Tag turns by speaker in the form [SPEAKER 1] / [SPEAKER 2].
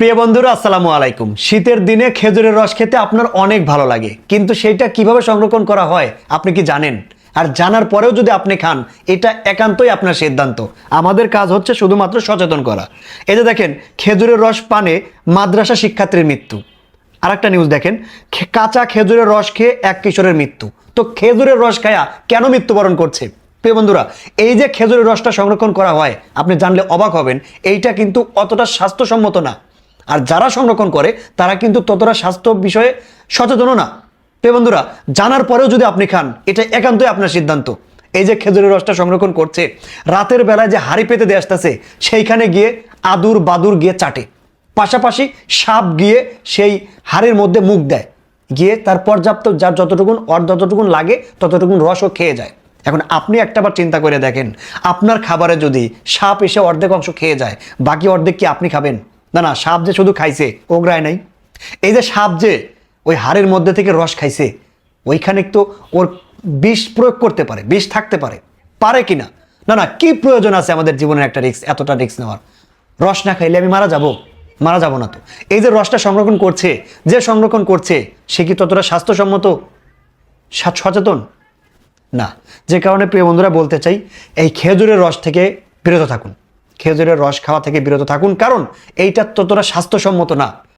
[SPEAKER 1] প্রিয় বন্ধুরা আসসালামু আলাইকুম। শীতের দিনে খেজুরের রস খেতে আপনার অনেক ভালো লাগে, কিন্তু সেইটা কিভাবে সংরক্ষণ করা হয় আপনি কি জানেন? আর জানার পরেও যদি আপনি খান, এটা একান্তই আপনার সিদ্ধান্ত। আমাদের কাজ হচ্ছে শুধুমাত্র সচেতন করা। এই যে দেখেন, খেজুরের রস পানে মাদ্রাসা শিক্ষার্থীর মৃত্যু। আর একটা নিউজ দেখেন, কাঁচা খেজুরের রস খেয়ে এক কিশোরের মৃত্যু। তো খেজুরের রস খায়া কেন মৃত্যুবরণ করছে? প্রিয় বন্ধুরা, এই যে খেজুরের রসটা সংরক্ষণ করা হয়, আপনি জানলে অবাক হবেন, এইটা কিন্তু অতটা স্বাস্থ্যসম্মত না। আর যারা সংরক্ষণ করে তারা কিন্তু ততটা স্বাস্থ্য বিষয়ে সচেতনও না। প্রিয় বন্ধুরা, জানার পরেও যদি আপনি খান, এটা একান্তই আপনার সিদ্ধান্ত। এই যে খেজুরের রসটা সংরক্ষণ করছে, রাতের বেলায় যে হাড়ি পেতে দিয়ে আসতেছে, সেইখানে গিয়ে আদুর বাদুর গিয়ে চাটে, পাশাপাশি সাপ গিয়ে সেই হাড়ির মধ্যে মুখ দেয়, গিয়ে তার পর্যাপ্ত যার যতটুকুন লাগে ততটুকুন রসও খেয়ে যায়। এখন আপনি একটাবার চিন্তা করে দেখেন, আপনার খাবারে যদি সাপ এসে অর্ধেক অংশ খেয়ে যায়, বাকি অর্ধেক কি আপনি খাবেন? না না, সাপ যে শুধু খাইছে ওগ্রায় নাই। এই যে সাপ যে ওই হাড়ের মধ্যে থেকে রস খাইছে, ওইখানে তো ওর বিষ প্রয়োগ করতে পারে, বিষ থাকতে পারে, পারে কিনা? না না, কি প্রয়োজন আছে আমাদের জীবনের একটা রিস্ক, এতটা রিস্ক নেওয়ার? রস না খাইলে আমি মারা যাব? মারা যাব না তো। এই যে রসটা সংরক্ষণ করছে, যে সংরক্ষণ করছে, সে কি ততটা স্বাস্থ্যসম্মত, সচেতন না? যে কারণে প্রিয় বন্ধুরা বলতে চাই, এই খেজুরের রস থেকে বিরত থাকুন, খেজুরের রস খাওয়া থেকে বিরত থাকুন, কারণ এইটা ততটা স্বাস্থ্যসম্মত না।